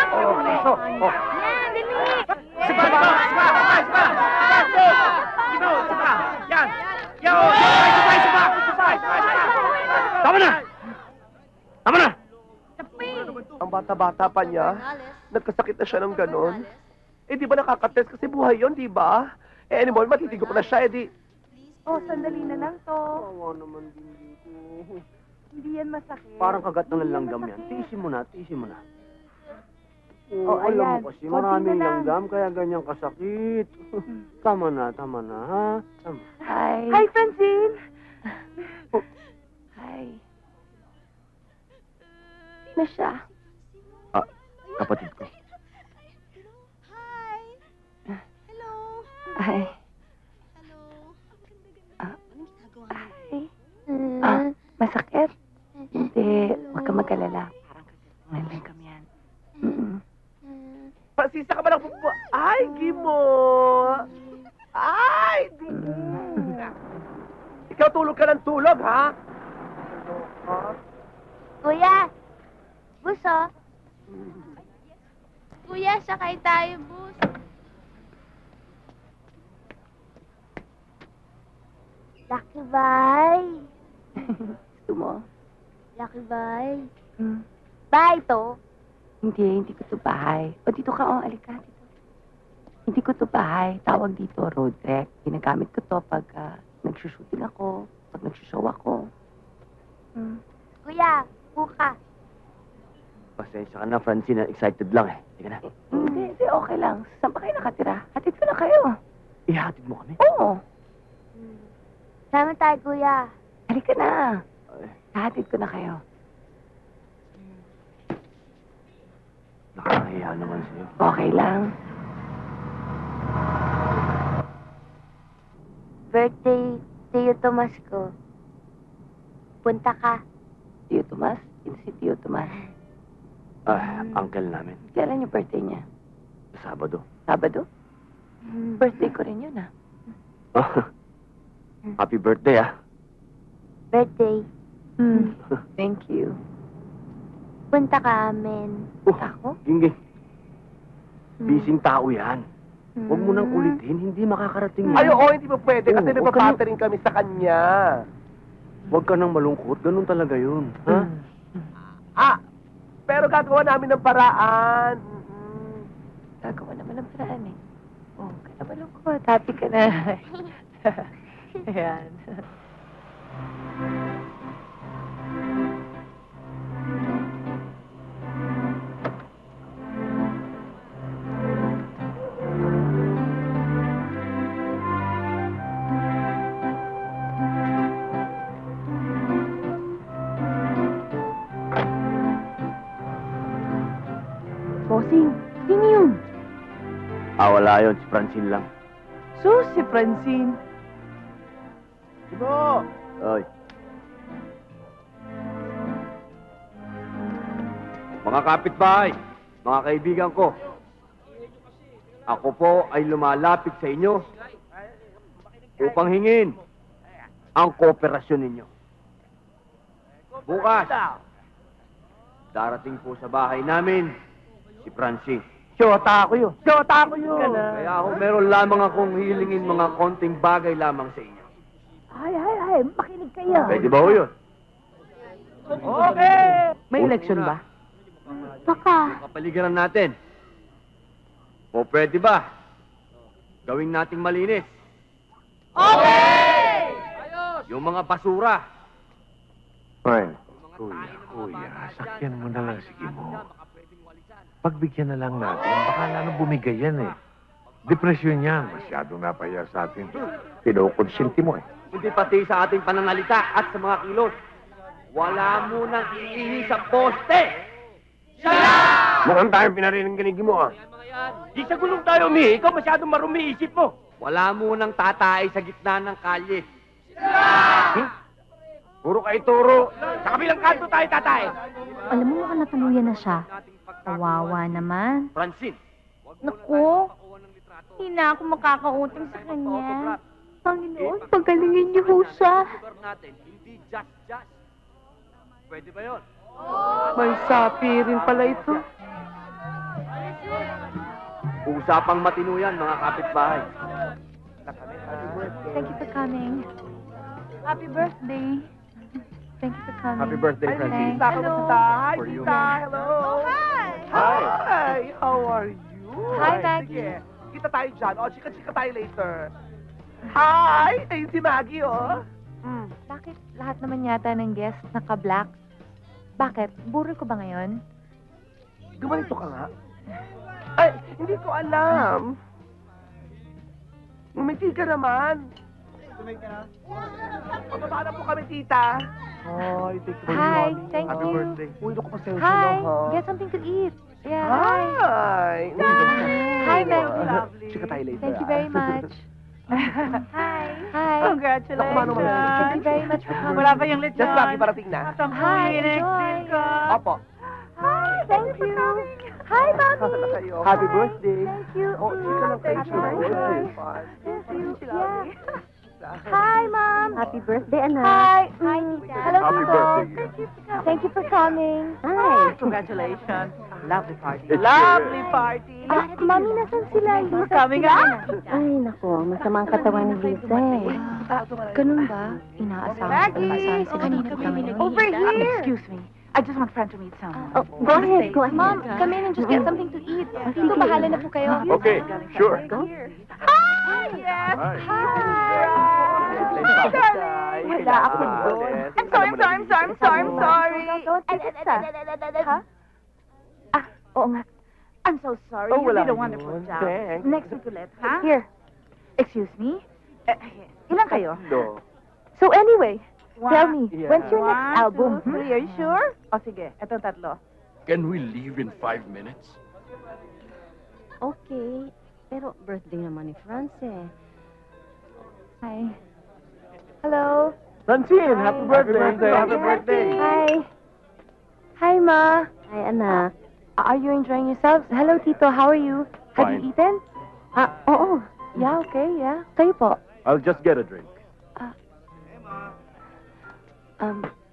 Yan, dali! Tama na! Tama na! Ang bata-bata pa niya, nagkasakit na siya ng ganon. Eh, di ba nakakatest kasi buhay yon, di ba? Eh, anymore, matitigo pa na siya, eh, di... Oh, sandali na lang to. Kawawa naman din dito. Hindi yan masakit. Parang kagat ng langgam yan. Tiisin mo na, tiisin mo na. Oh, alam ayan. mo kasi Konti maraming na lang. langgam kaya ganyan kasakit. Tama na, ha? Tama. Hi. Hi, Francine. Oh. Hi. Sino siya? Ah, kapatid ko. Hi! Hello! Hi. Hello! Ah. Anong ginagawa mo? Hi. Masakit? Hindi. Huwag ka mag-alala. Parang kagat ng langgam yan. Pasisa ka ba ng pupo? Ay, Gimo! Ay, di. Ikaw tulog ka ng tulog, ha? Kuya! Buso! Kuya, sakay tayo, bus. Lucky bye! Gusto mo? Lucky bye! Hmm. Bye to! Hindi ko to bahay. O, dito ka, o, alika, dito. Hindi ko to bahay. Tawag dito, road trek. Ginagamit ko to pag nagsushooting ako, pag nagsushow ako. Kuya, buka. Pasensya ka na, Francine. Excited lang eh. Sige na. Hindi, okay lang. Saan ba kayo nakatira? Hatid ko na kayo. Ihatid mo kami? Oo. Sama tayo, kuya. Halika na. Ay, Hatid ko na kayo. nakakahiya naman sa'yo. Okay lang. Birthday, Tio Tomas ko. Punta ka. Tio Tomas? Ito si Tio Tomas. Uncle namin. Kailan yung birthday niya? Sabado. Sabado? Birthday ko rin yun, Happy birthday, ah. Birthday. Thank you. Punta ka amin. Ako? Gingging. Bising tao yan. Huwag mo nang ulitin, hindi makakarating yan. Ay, oo, hindi pa pwede kasi Oo, nagpapatering kami sa kanya. Huwag ka nang malungkot, ganun talaga yun. Ha? Pero gagawa namin ng paraan. Gagawa naman ng paraan eh. Oh, ka na malungkot. Happy ka na. Ayan. Bossing, sino yun? Wala yun. Si Francine lang. So, si Francine. Gimo! Oy. Mga kapitbahay, mga kaibigan ko, ako po ay lumalapit sa inyo upang hingin ang kooperasyon ninyo. Bukas, darating po sa bahay namin si Francine. Siyota ako yun. Siyota ako yun. Kaya ako meron lamang akong hilingin mga konting bagay lamang sa inyo. Ay, makinig kayo. Pwede ba ho yun? Okay! May election ba? Baka. Kapaligiran natin. O pwede ba? Gawing nating malinis. Okay! Yung mga basura. Well, kuya, sakyan mo na lang si Gimo. Pagbigyan na lang natin, baka lalo bumigay yan eh. Depresyon yan, masyadong napaya sa atin. Kinukonsinti mo eh. Hindi pati sa ating pananalita at sa mga kilos. Wala mo nang iihi sa poste! Mukhang tayong pinarinig ni Gimo ah. Di sa gulong tayo, Mi. Ikaw masyadong marumi isip mo. Wala mo nang tatay sa gitna ng kalye. Puro kayo turo. Sa kabilang kanto tayo, tatay. Alam mo mukhang natuluyan na siya. Kawawa naman. Francine, Naku, hindi na ako makakautang sa kanya. Panginoon, pagalingin niyo ho siya. lugar natin, hindi just. Pwede ba yun? May sapi rin pala ito. Usapang matino yan, mga kapitbahay. Thank you for coming. Happy birthday. Thank you for coming. Happy birthday, Francine. Tita, kamusta? Hi, For you. Tita. Hello. Hi. Hi. How are you? Hi, Ay, Maggie. Sige. Kita tayo dyan. O, chika-chika tayo later. Hi! Ay, si Maggie, oh. Bakit lahat naman yata ng guests naka-black? Bakit? Burol ko ba ngayon? Gumanito ka nga. Ay, hindi ko alam. Umiti ka naman. Pababa na po kami, tita. Hi, thank you. Hi, thank Happy you. birthday. Uy, naku, pasensya Hi. na, ha? Get something to eat. Yeah, hi. Hi. Hi, Maggie. Lovely. Chika tayo later. Thank you very much. Hi. Hi. Naku, mano mo. Thank you very much for coming. Wala pa yung lechon. Just Maggie, parating na. Hi, enjoy. Opo. Hi, thank you. Hi, Nasaan na Mommy. kayo? Happy birthday. Thank you. Oh, chika lang kayo. Happy birthday. Thank you. Yeah. Hi, Mom. Happy birthday, anak. Hi. Hi, Tita. Hello, Happy Tito. birthday. Thank you for coming. Hi. Congratulations. Lovely party. Lovely party. Ah, Mami, nasan sila? Who's coming up? Ay, nako, masama ang katawan ni Lisa eh. Ganun ba? Inaasahan ko na sana si kanina kami. Over here. Excuse me. I just want friend to meet someone. Oh, go ahead, go ahead. Mom, come in and just get something to eat. Dito, bahala na po kayo. Okay, sure. Go. Hi! Yes! Hi. Wala ako doon. I'm sorry. Huh? Ah, oo nga. I'm so sorry. Oh, You wala did a wonderful yun. job. Thanks. Next week ulit, ha? Here. Excuse me? Ilan kayo? No. So anyway, tell me, Yeah. when's your next album? 1, 2, 3. Are you sure? O sige, etong tatlo. Can we leave in 5 minutes? Okay. Pero birthday naman ni Franz eh. Hi. Hello. Francine, happy birthday. Happy birthday. Hi. Hi, Ma. Ay, anak. Are you enjoying yourselves? Hello, Tito. How are you? Have Fine. you eaten? Oo. Yeah, okay, yeah. Kayo po? I'll just get a drink.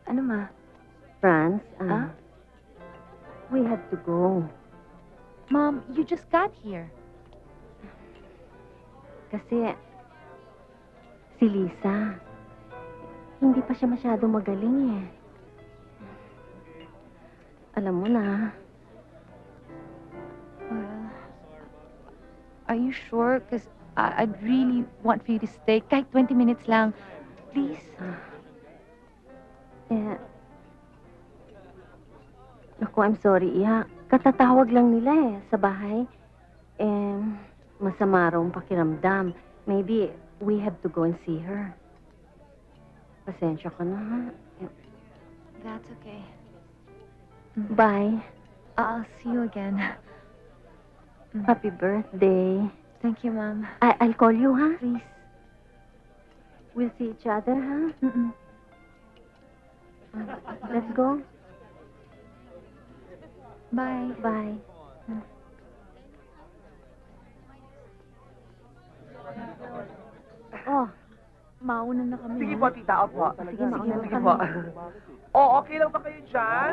Ano ma? Franz, Huh? we have to go. Mom, you just got here. Kasi si Lisa, hindi pa siya masyado magaling eh. Alam mo na, Well, are you sure? Because I'd really want for you to stay. Kahit 20 minutes lang. Please. naku, I'm sorry, Iha. Katatawag lang nila eh, sa bahay. Masama raw ang pakiramdam. Maybe we have to go and see her. Pasensya ka na, ha? That's okay. Bye. I'll see you again. Happy birthday. Thank you, Mom. I'll call you, ha? Please. We'll see each other, ha? Mm-mm. Let's go. Bye. Bye. Oh, Mauna na kami. Sige po, tita. Opo. Sige, mauna na Sige kami. po. Oh, okay lang ba kayo dyan?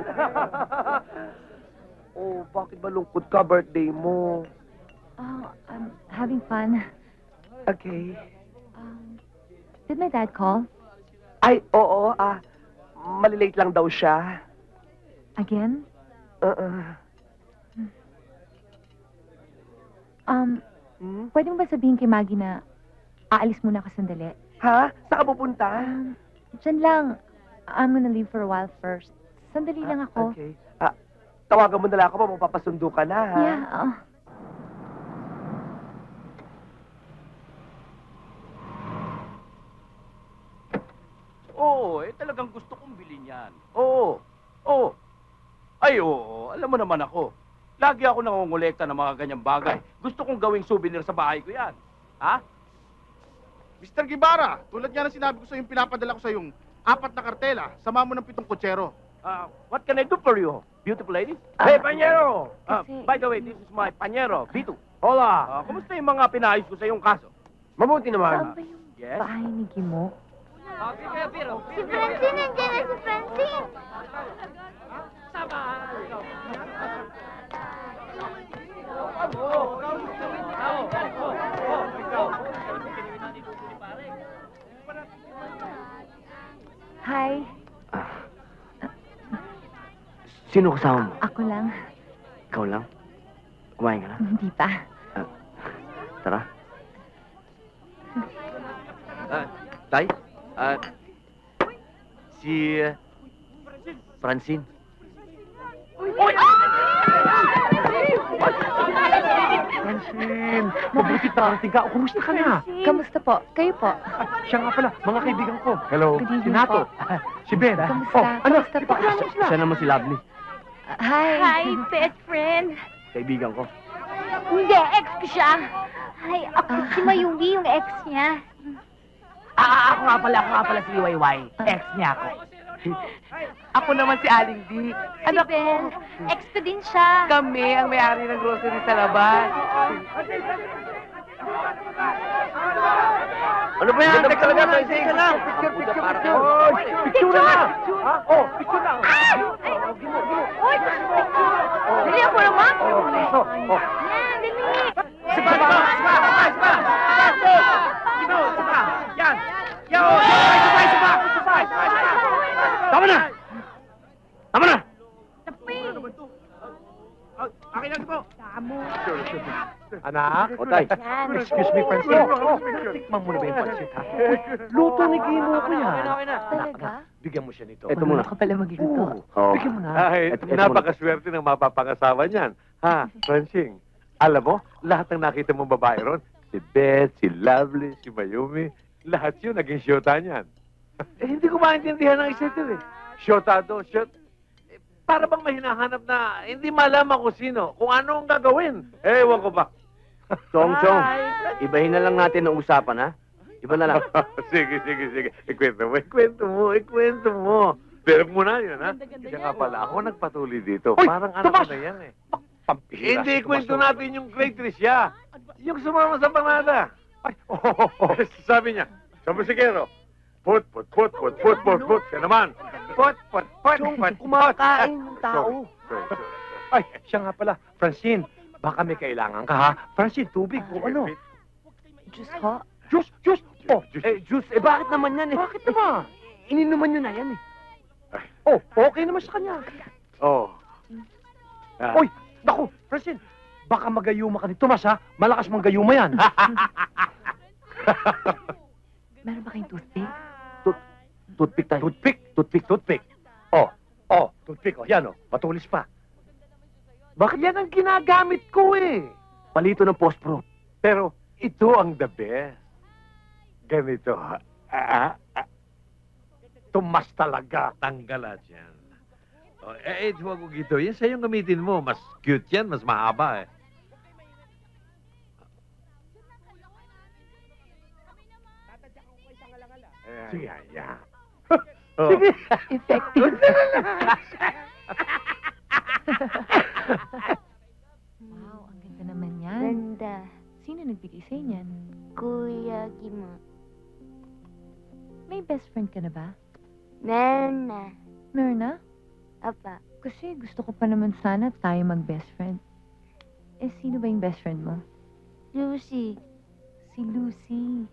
Oh, bakit malungkot ka? Birthday mo. Oh, I'm having fun. Okay. Did my dad call? Ay, oo. Malilate lang daw siya. Again? Pwede mo ba sabihin kay Maggie na aalis muna ka sandali? Ha? Saan ka pupunta? Diyan lang. I'm gonna leave for a while first. Sandali lang ako. Okay. Tawagan mo na lang ako pa. Magpapasundo ka na, ha? Yeah, Oo, talagang gusto kong bilhin yan. Oo, oo. Ay, oo, alam mo naman ako. Lagi ako nangongolekta ng mga ganyang bagay. Gusto kong gawing souvenir sa bahay ko yan. Ha? Mr. Guevara, tulad nga ng sinabi ko sa yung pinapadala ko sa yung 4 na kartela, sama mo ng 7 kutsero. What can I do for you, beautiful lady? Hey, Panyero! By the way, this is my Panyero, Vito. Hola! Kumusta yung mga pinayos ko sa iyong kaso? Mabuti Saan naman. ba yung Yes? bahay ni Gimo? Si Francine, nandiyan na si Francine. Sino kasama mo? Ako lang. Ikaw lang? Kumain ka na? Hindi pa. Tara. Tay? Si... Francine. Francine, mabuti parating ka. Kumusta ka na? Kamusta po? Kayo po? Siya nga pala, mga kaibigan ko. Hello, Good evening si Nato. Si Ben. Kamusta? Kamusta po? ipakilala mo sila. Siya naman si Lovely. Hi, best friend. Kaibigan ko. Hindi, ex ko siya. Hi, ako si Mayumi, yung ex niya. Ako nga pala si YY. Ex niya ako. Ako naman si Aling D. Si Ben, ex ko din siya. Kami ang may-ari ng grocery sa labas. Ano ba yan? Teka lang, Teka lang. Picture na! Ha? Oh, picture na! Uy! Dali ako naman. Oh. Yan, dali. Sipa! Yan! Tama na! Tama na! Akin lang ito. Anak? O, tay. Excuse me, Francine. Tikman mo na ba yung pansit, ha? Luto ni Gino ko yan. Talaga? Bigyan mo siya nito. Ito muna. Ako pala magluto. Oo. Bigyan mo na. Ay, napakaswerte ng mapapangasawa niyan. Ha, Francine? Alam mo, lahat ng nakita mong babae ron, si Beth, si Lovely, si Mayumi, lahat yun naging syota niyan. Hindi ko maintindihan ng isa ito eh. Syota to, syota. Para bang may hinahanap na hindi malaman kung sino, kung ano ang gagawin. Ewan ko ba. Chong. Ibahin na lang natin ang usapan, ha? Iba na lang. sige. Ikwento mo. Pero muna yun, ha? Kasi nga pala, ako nagpatuloy dito. Uy, Parang anak Tomas! ko na yan, eh. Hindi, kwento natin yung Great Tricia. Yung sumama sa panada. Ay, sabi niya, sa musikero, put. Siya naman. Put. Kumakain ng tao. Ay, siya nga pala. Francine, baka may kailangan ka, ha? Francine, tubig o ano? Diyos ho. Juice. Oh, Juice, bakit naman yan, eh? bakit naman? Ininuman nyo na yan, eh. Oh, okay naman sa kanya. Oh. Uy, naku, Francine, baka magayuma ka ni Tomas, ha? Malakas manggayuma yan. Meron ba kayong toothpick? Toothpick tayo. Toothpick. Oh, toothpick, oh, yan, oh, matulis pa. Bakit yan ang ginagamit ko, eh? Palito ng post-pro. Pero ito ang the best. Ganito, ha? Tumas talaga. Tanggalat yan. Oh, huwag ko gito. Yan sa'yo gamitin mo. Mas cute yan, mas mahaba, eh. Sige, yan. Sige. Effective. Wow, ang ganda naman yan. Ganda. Sino nagbigay sa inyan? Kuya Gimo. May best friend ka na ba? Meron na. Meron na? Apa. Kasi gusto ko pa naman sana tayo mag-best friend. Eh, sino ba yung best friend mo? Lucy. Si Lucy.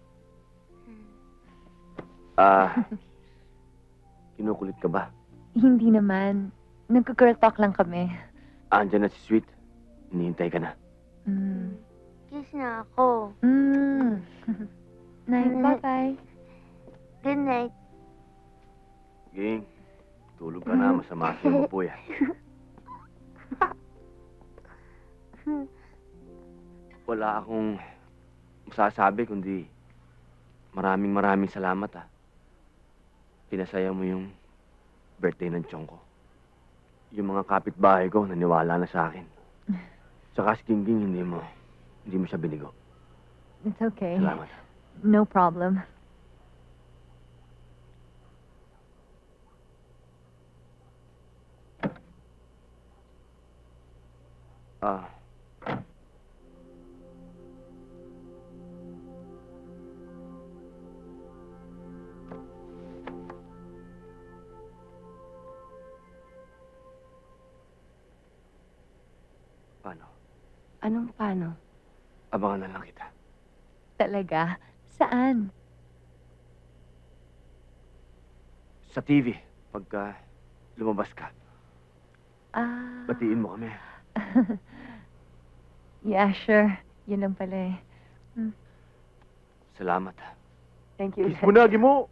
Kinukulit ka ba? Hindi naman. Nagka-girl talk lang kami. Andyan na si Sweet. Hinihintay ka na. Kiss na ako. Night, bye-bye. Good night. Ging, tulog ka na. Masama sa iyo po yan. Wala akong masasabi kundi maraming salamat, ha. Pinasaya mo yung birthday ng Chong ko. Yung mga kapitbahay ko naniwala na sa akin. Tsaka si Gingging, hindi mo siya binigo. It's okay. Salamat. No problem. Paano? Anong paano? Abangan na lang kita. Talaga? Saan? Sa TV, pagka lumabas ka. Batiin mo kami. Yeah, sure. Yun lang pala eh. Salamat. Thank you. Kiss mo na, Gimo.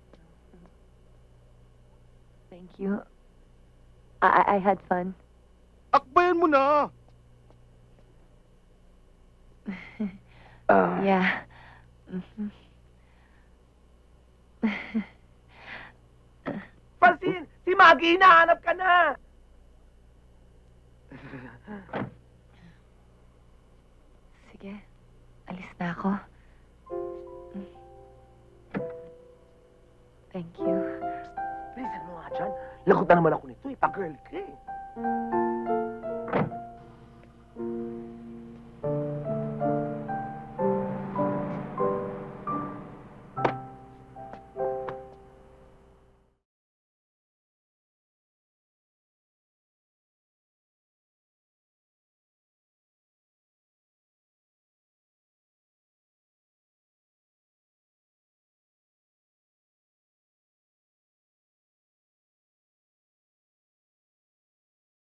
Thank you. I had fun. Akbayan mo na. Yeah. Mhm. Francine, si Maggie, hinahanap ka na. Sige. Alis na ako. Thank you. Listen mo nga dyan. Lagot na naman ako